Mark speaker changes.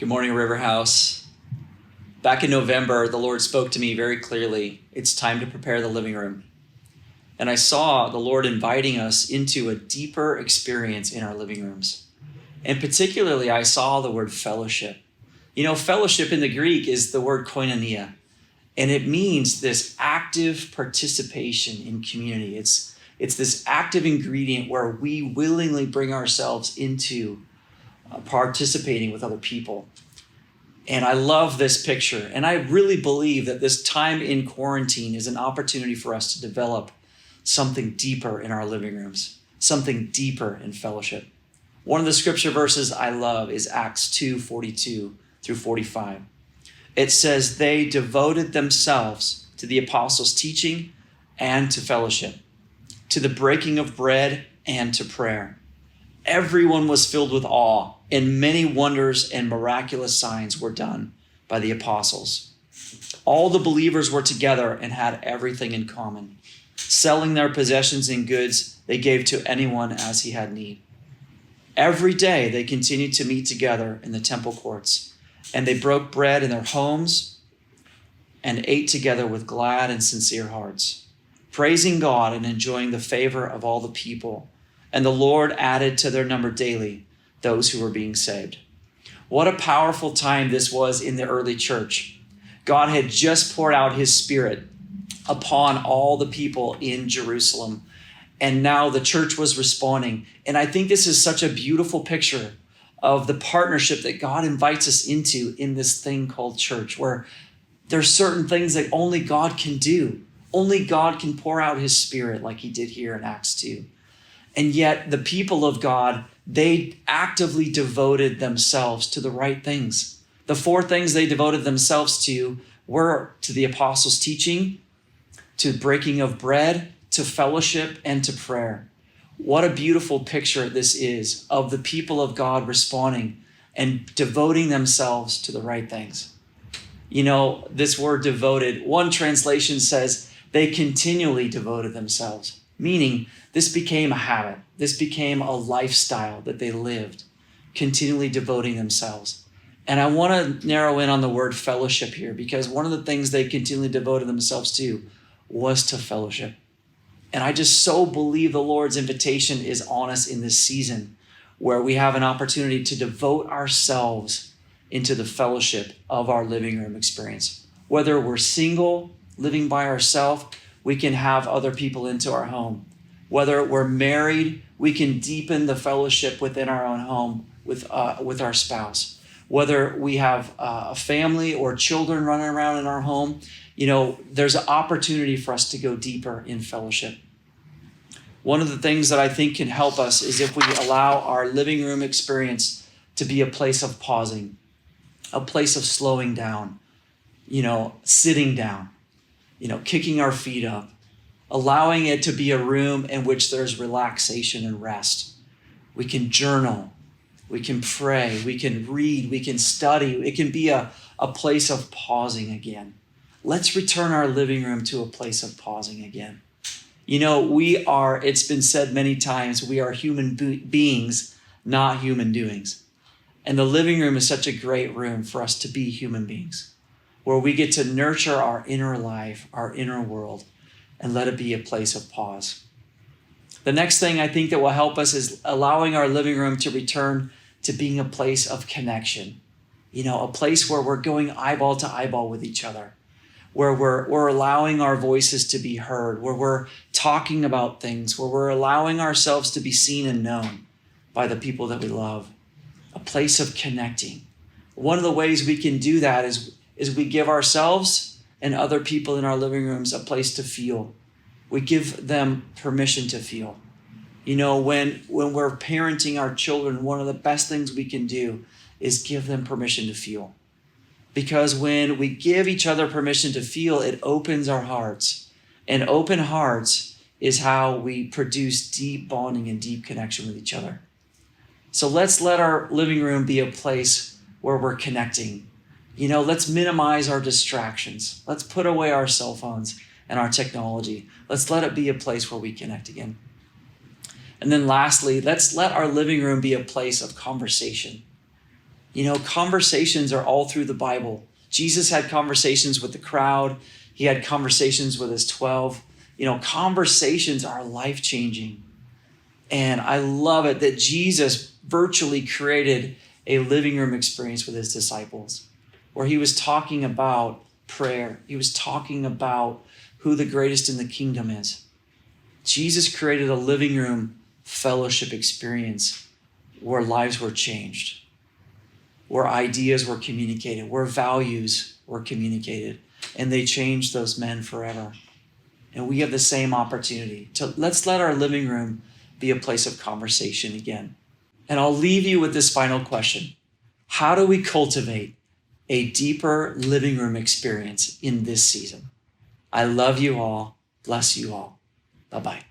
Speaker 1: Good morning, River House. Back in November, the Lord spoke to me very clearly. It's time to prepare the living room. And I saw the Lord inviting us into a deeper experience in our living rooms. And particularly, I saw the word fellowship. You know, fellowship in the Greek is the word koinonia. And it means this active participation in community. It's this active ingredient where we willingly bring ourselves into participating with other people. And I love this picture. And I really believe that this time in quarantine is an opportunity for us to develop something deeper in our living rooms, something deeper in fellowship. One of the scripture verses I love is Acts 2:42 through 45. It says, they devoted themselves to the apostles' teaching and to fellowship, to the breaking of bread and to prayer. Everyone was filled with awe, and many wonders and miraculous signs were done by the apostles. All the believers were together and had everything in common. Selling their possessions and goods, they gave to anyone as he had need. Every day they continued to meet together in the temple courts, and they broke bread in their homes and ate together with glad and sincere hearts, praising God and enjoying the favor of all the people. And the Lord added to their number daily those who were being saved. What a powerful time this was in the early church. God had just poured out his Spirit upon all the people in Jerusalem. And now the church was responding. And I think this is such a beautiful picture of the partnership that God invites us into in this thing called church, where there's certain things that only God can do. Only God can pour out his Spirit like he did here in Acts 2. And yet the people of God, they actively devoted themselves to the right things. The four things they devoted themselves to were to the apostles' teaching, to breaking of bread, to fellowship, and to prayer. What a beautiful picture this is of the people of God responding and devoting themselves to the right things. You know, this word devoted, one translation says they continually devoted themselves, meaning this became a habit. This became a lifestyle that they lived, continually devoting themselves. And I want to narrow in on the word fellowship here, because one of the things they continually devoted themselves to was to fellowship. And I just so believe the Lord's invitation is on us in this season, where we have an opportunity to devote ourselves into the fellowship of our living room experience. Whether we're single, living by ourselves, we can have other people into our home. Whether we're married, we can deepen the fellowship within our own home with our spouse. Whether we have a family or children running around in our home, you know, there's an opportunity for us to go deeper in fellowship. One of the things that I think can help us is if we allow our living room experience to be a place of pausing, a place of slowing down, you know, sitting down, you know, kicking our feet up, allowing it to be a room in which there's relaxation and rest. We can journal, we can pray, we can read, we can study. It can be a place of pausing again. Let's return our living room to a place of pausing again. You know, it's been said many times, we are human beings, not human doings. And the living room is such a great room for us to be human beings, where we get to nurture our inner life, our inner world, and let it be a place of pause. The next thing I think that will help us is allowing our living room to return to being a place of connection. You know, a place where we're going eyeball to eyeball with each other, where we're allowing our voices to be heard, where we're talking about things, where we're allowing ourselves to be seen and known by the people that we love. A place of connecting. One of the ways we can do that is we give ourselves and other people in our living rooms a place to feel. We give them permission to feel. You know, when we're parenting our children, one of the best things we can do is give them permission to feel. Because when we give each other permission to feel, it opens our hearts. And open hearts is how we produce deep bonding and deep connection with each other. So let's let our living room be a place where we're connecting. You know, let's minimize our distractions. Let's put away our cell phones and our technology. Let's let it be a place where we connect again. And then lastly, let's let our living room be a place of conversation. You know, conversations are all through the Bible. Jesus had conversations with the crowd. He had conversations with his 12. You know, conversations are life-changing. And I love it that Jesus virtually created a living room experience with his disciples where he was talking about prayer. He was talking about who the greatest in the kingdom is. Jesus created a living room fellowship experience where lives were changed, where ideas were communicated, where values were communicated, and they changed those men forever. And we have the same opportunity to let's let our living room be a place of conversation again. And I'll leave you with this final question. How do we cultivate a deeper living room experience in this season? I love you all. Bless you all. Bye-bye.